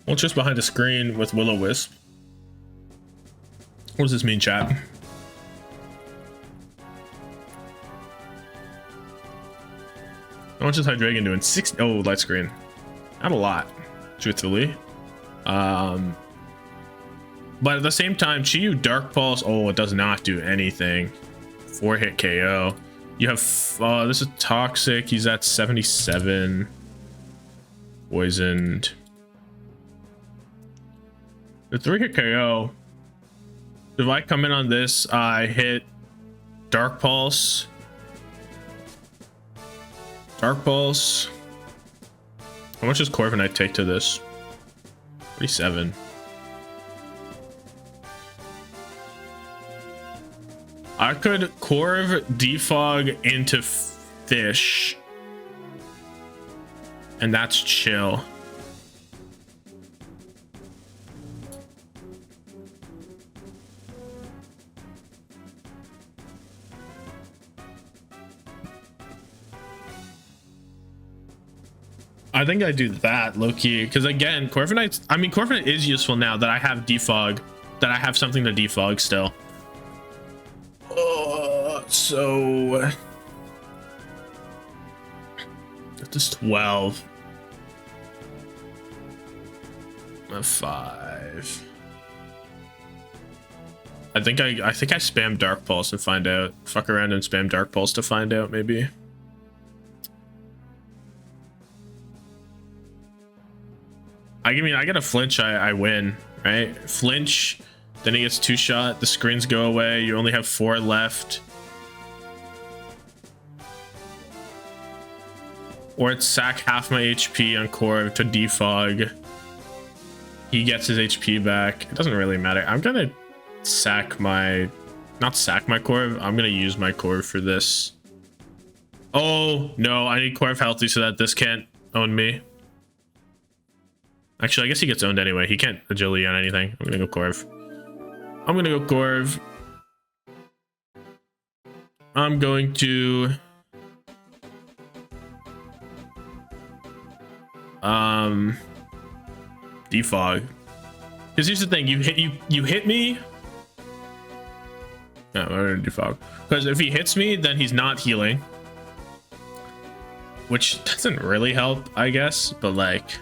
Moltres behind the screen with Will-O-Wisp. What does this mean, chat? How much is Hydreigon doing? 6. Oh, light screen. Not a lot, truthfully. But at the same time, Chiyu Dark Pulse. Oh, it does not do anything. 4-hit KO. You have this is Toxic. He's at 77. Poisoned. The 3-hit KO. If I come in on this, I hit Dark Pulse. Dark Pulse. How much does Corviknight take to this? 47. I could Corv defog into Fish. And that's chill. I think I do that low-key because again, Corviknight is useful now that I have defog, that I have something to defog still. So this is 12. A 5. I think I spam Dark Pulse and find out. Fuck around and spam Dark Pulse to find out, maybe. I mean, I get a flinch, I win, right? Flinch, then he gets 2-shot, the screens go away, you only have 4 left. Or it's sack half my HP on Corv to defog. He gets his HP back. It doesn't really matter. I'm gonna sack my... Not sack my Corv, I'm gonna use my Corv for this. Oh, no, I need Corv healthy so that this can't own me. Actually, I guess he gets owned anyway. He can't agility on anything. I'm gonna go Corv. I'm gonna go Corv. I'm going to... defog. Because here's the thing, you hit me. No, we're gonna defog. Because if he hits me, then he's not healing. Which doesn't really help, I guess, but like...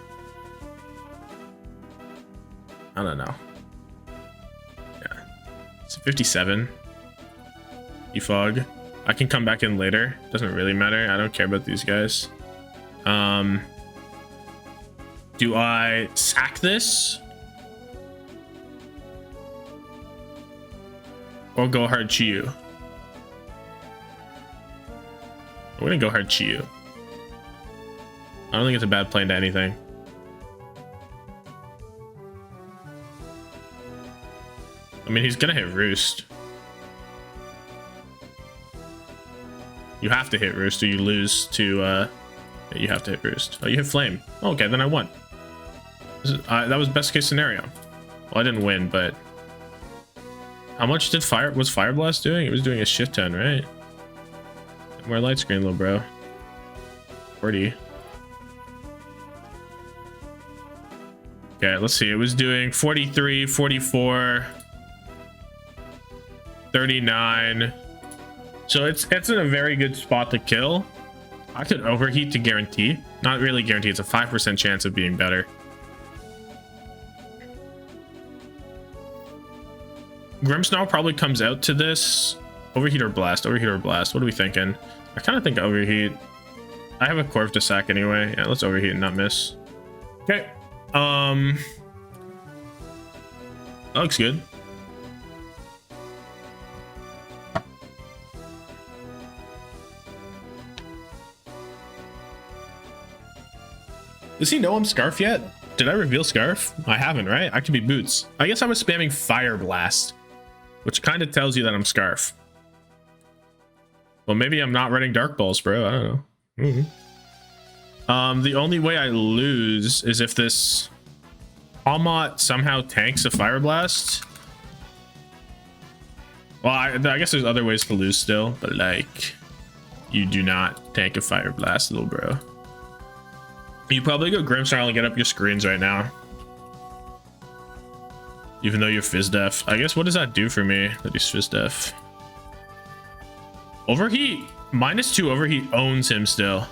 I don't know. Yeah. It's 57. Defog. I can come back in later. Doesn't really matter. I don't care about these guys. Do I sack this? Or go hard Chiyu? I'm gonna go hard Chiyu. I don't think it's a bad play into anything. I mean, he's gonna hit Roost. You have to hit Roost or you lose to, you have to hit Roost. Oh, you hit Flame. Oh, okay, then I won. That was best case scenario. Well, I didn't win, but... How much did was Fire Blast doing? It was doing a shit ton, right? More light screen, little bro. 40. Okay, let's see. It was doing 43, 44, 39. So it's in a very good spot to kill. I could overheat to guarantee. Not really guarantee. It's a 5% chance of being better. Grimmsnarl probably comes out to this. Overheat or blast? Overheat or blast? What are we thinking? I kind of think overheat. I have a Corv to sack anyway. Yeah, let's overheat and not miss. Okay. That looks good. Does he know I'm Scarf yet? Did I reveal Scarf? I haven't, right? I could be Boots. I guess I was spamming Fire Blast, which kind of tells you that I'm Scarf. Well, maybe I'm not running Dark Balls, bro. I don't know. The only way I lose is if this Palmot somehow tanks a Fire Blast. Well, I guess there's other ways to lose still, but like, you do not tank a Fire Blast, little bro. You probably go Grimmsnarl and get up your screens right now. Even though you're Fizz Def. I guess what does that do for me that he's Fizz Def? Overheat. -2 overheat owns him still.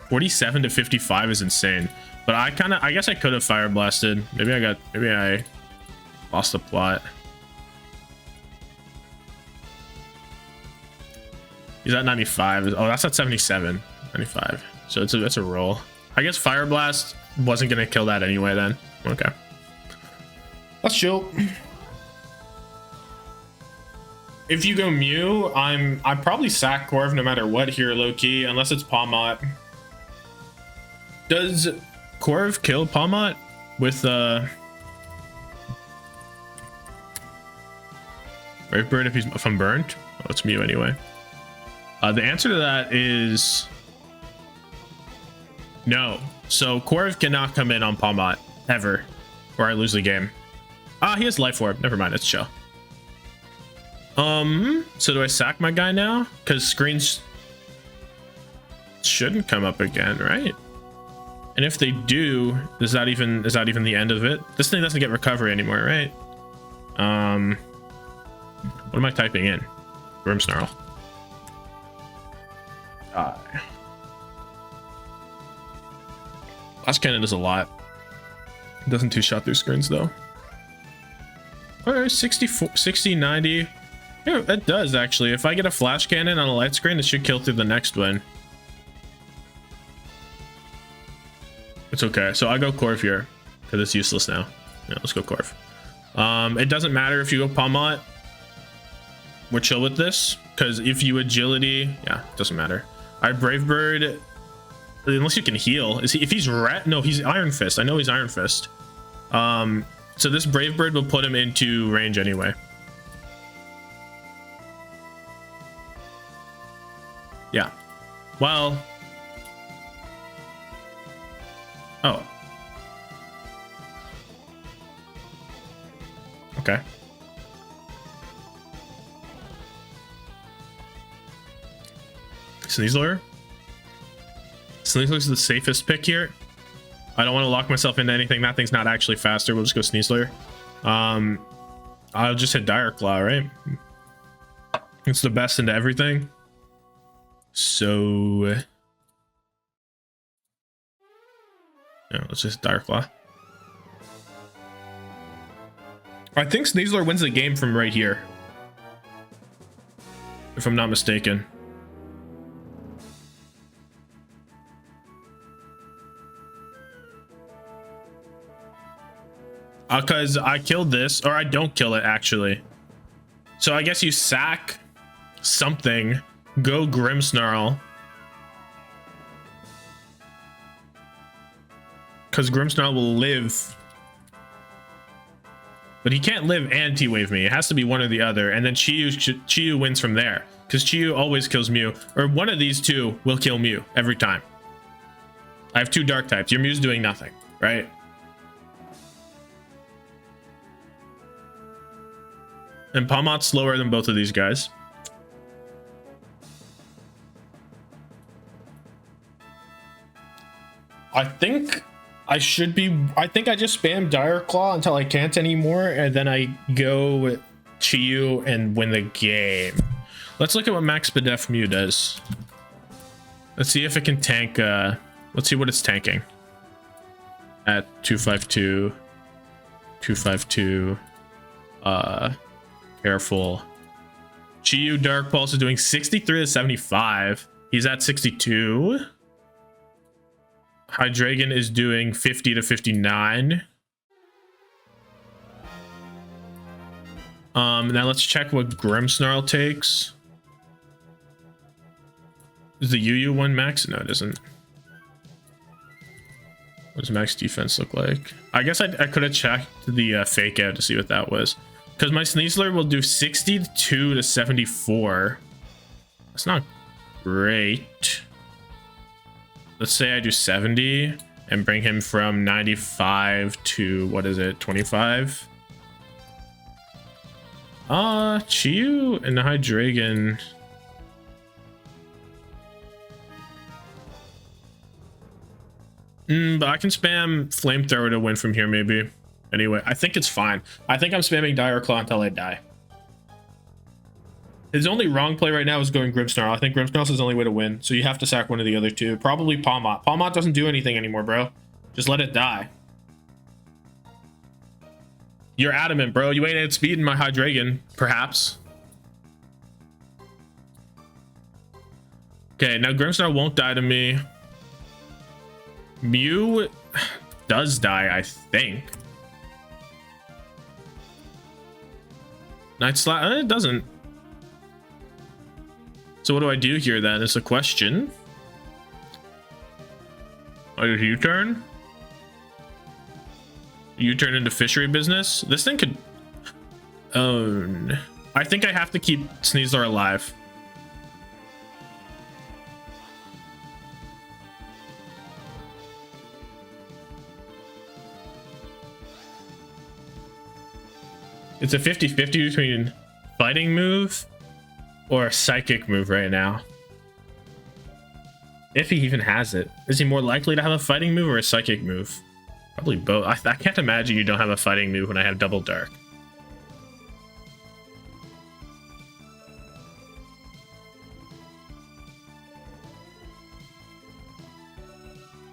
47 to 55 is insane. But I guess I could have Fire Blasted. Maybe I lost the plot. He's at 95. Oh, that's at 77. 95. So it's a roll. I guess Fire Blast wasn't gonna kill that anyway then. Okay. That's chill. If you go Mew, I probably sack Corv no matter what here, low-key, unless it's Palmot. Does Corv kill Palmot with Brave Bird if I'm burned? Oh, it's Mew anyway. The answer to that is no. So Corv cannot come in on Palmot ever, or I lose the game. Ah, he has Life Orb. Never mind, it's chill. So do I sack my guy now? Because screens shouldn't come up again, right? And if they do, is that even the end of it? This thing doesn't get recovery anymore, right? What am I typing in? Grimmsnarl. Flash Cannon does a lot. It doesn't two-shot through screens though. Alright, 64, 60, 90. Yeah, it does actually. If I get a Flash Cannon on a light screen, it should kill through the next one. It's okay. So I go Corv here because it's useless now. Yeah, let's go Corv. It doesn't matter if you go Palmot. We're chill with this because if you agility, yeah, it doesn't matter. All right, Brave Bird, unless you can heal. Is he? If he's rat, no, he's Iron Fist. I know he's Iron Fist. So this Brave Bird will put him into range anyway. Yeah. Well. Oh. Okay. Sneasler. Sneasler's the safest pick here. I don't want to lock myself into anything. That thing's not actually faster. We'll just go Sneasler. I'll just hit Dire Claw, right? It's the best into everything. So yeah, let's just Dire Claw. I think Sneasler wins the game from right here, if I'm not mistaken. Because I killed this, or I don't kill it actually. So I guess you sack something, go Grimmsnarl. Because Grimmsnarl will live But he can't live and T-Wave me. It has to be one or the other. And then Chiyu wins from there. Because Chiyu always kills Mew. Or one of these two will kill Mew every time. I have 2 dark types. Your Mew's doing nothing, right? And Palmot's slower than both of these guys. I think I should be... I think I just spam Dire Claw until I can't anymore, and then I go with Chiyu and win the game. Let's look at what Max Bedef Mew does. Let's see if it can tank... let's see what it's tanking. At 252. 252. Careful. Chiyu Dark Pulse is doing 63 to 75. He's at 62. Hydreigon is doing 50 to 59. Now let's check what Grimmsnarl takes. Is the UU one max? No, it isn't. What does max defense look like? I guess I could have checked the fake out to see what that was. Because my Sneasler will do 62 to 74. That's not great. Let's say I do 70 and bring him from 95 to, what is it, 25? Chiyu and the Hydreigon. But I can spam Flamethrower to win from here, maybe. Anyway, I think it's fine. I think I'm spamming Dire Claw until I die. His only wrong play right now is going Grimmsnarl. I think Grimmsnarl is his only way to win, so you have to sack one of the other two. Probably Palmot. Palmot doesn't do anything anymore, bro. Just let it die. You're adamant, bro. You ain't at speed in my Hydreigon, perhaps. Okay, now Grimmsnarl won't die to me. Mew does die, I think. Night Slap, it doesn't. So what do I do here then? Is the question. Oh, did you turn? You turn into fishery business? This thing could own. I think I have to keep Sneasler alive. It's a 50-50 between fighting move or a psychic move right now. If he even has it. Is he more likely to have a fighting move or a psychic move? Probably both. I can't imagine you don't have a fighting move when I have double dark.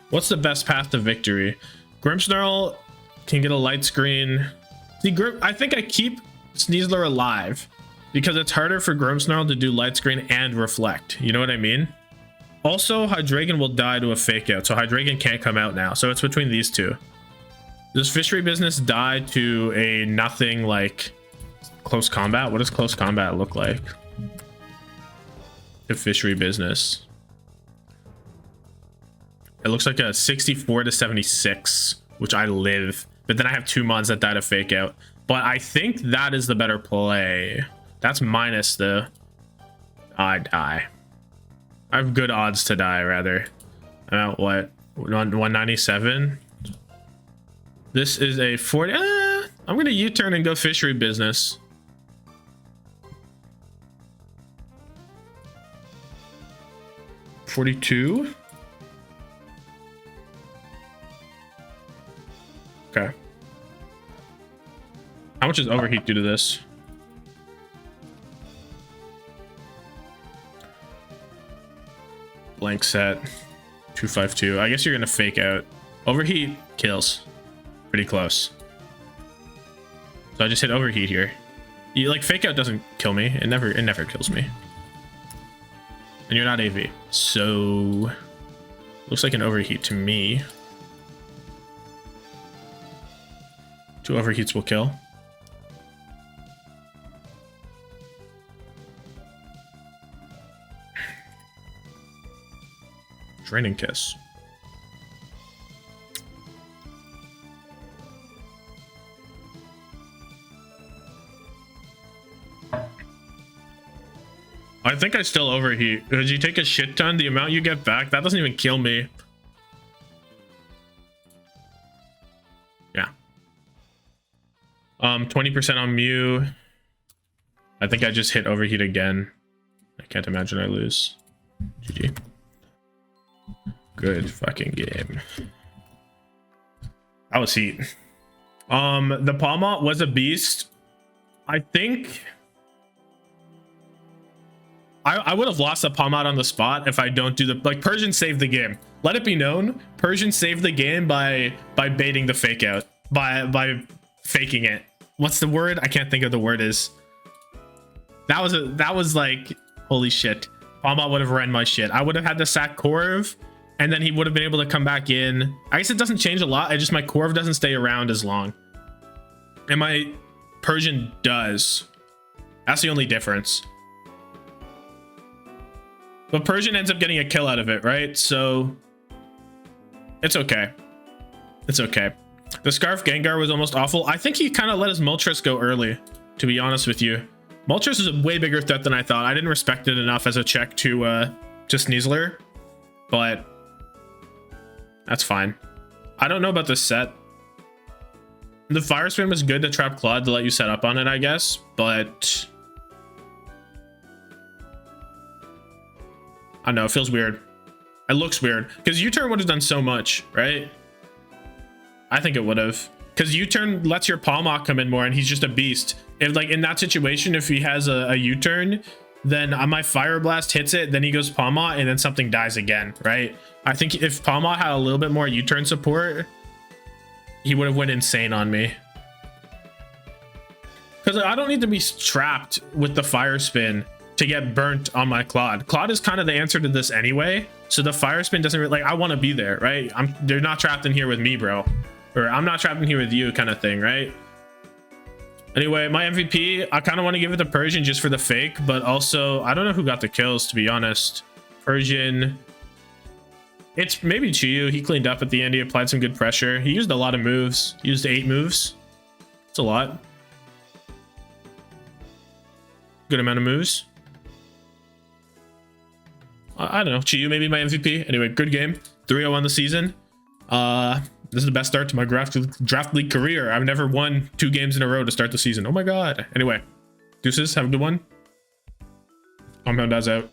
What's the best path to victory? Grimmsnarl can get a light screen. See, I think I keep Sneasler alive because it's harder for Grimmsnarl to do light screen and reflect. You know what I mean? Also, Hydreigon will die to a fake out, so Hydreigon can't come out now. So it's between these two. Does fishery business die to a nothing like close combat? What does close combat look like to fishery business? It looks like a 64 to 76, which I live. But then I have 2 mons that die to fake out. But I think that is the better play. That's minus the... I die. I have good odds to die, rather. I'm at what? 197? This is a 40... I'm going to U-turn and go fishery business. $42? Okay. How much is overheat due to this? Blank set. 252. I guess you're gonna fake out. Overheat kills. Pretty close. So I just hit overheat here. You like fake out doesn't kill me. It never kills me. And you're not AV. So looks like an overheat to me. 2 overheats will kill. Draining Kiss. I think I still overheat. Because you take a shit ton, the amount you get back, that doesn't even kill me. Yeah. 20% on Mew. I think I just hit overheat again. I can't imagine I lose. GG. Good fucking game. That was heat. The Palmot was a beast. I think I would have lost the Palmot on the spot if I don't do the, like, Persian saved the game. Let it be known, Persian saved the game by baiting the fake out, by faking it. What's the word? I can't think of the word is. That was like, holy shit. Palmot would have ran my shit. I would have had to sack Corv, and then he would have been able to come back in. I guess it doesn't change a lot. I just, my Corv doesn't stay around as long. And my Persian does. That's the only difference. But Persian ends up getting a kill out of it, right? So it's okay. It's okay. The Scarf Gengar was almost awful. I think he kind of let his Moltres go early, to be honest with you. Moltres is a way bigger threat than I thought. I didn't respect it enough as a check to Sneasler, but that's fine. I don't know about this set. The Fire Spin was good to trap Claude to let you set up on it, I guess, but I don't know, it feels weird. It looks weird because U-turn would have done so much, right? I think it would have, because U-turn lets your Palmot come in more, and he's just a beast. If, like, in that situation, if he has a U-turn, then my Fire Blast hits it, then he goes Palmot, and then something dies again, right? I think if Palmot had a little bit more U-turn support, he would have went insane on me. Because I don't need to be trapped with the Fire Spin to get burnt on my Claude. Claude is kind of the answer to this anyway, so the Fire Spin doesn't really, like, I want to be there, right? They're not trapped in here with me, bro. Or I'm not trapped in here with you, kind of thing, right? Anyway, my MVP, I kind of want to give it to Persian just for the fake, but also, I don't know who got the kills, to be honest. Persian. It's maybe Chiyu. He cleaned up at the end. He applied some good pressure. He used a lot of moves. He used 8 moves. It's a lot. Good amount of moves. I don't know. Chiyu maybe my MVP. Anyway, good game. 3-0 on the season. This is the best start to my draft league career. I've never won 2 games in a row to start the season. Oh my god. Anyway, deuces. Have a good one. Compound Daz out.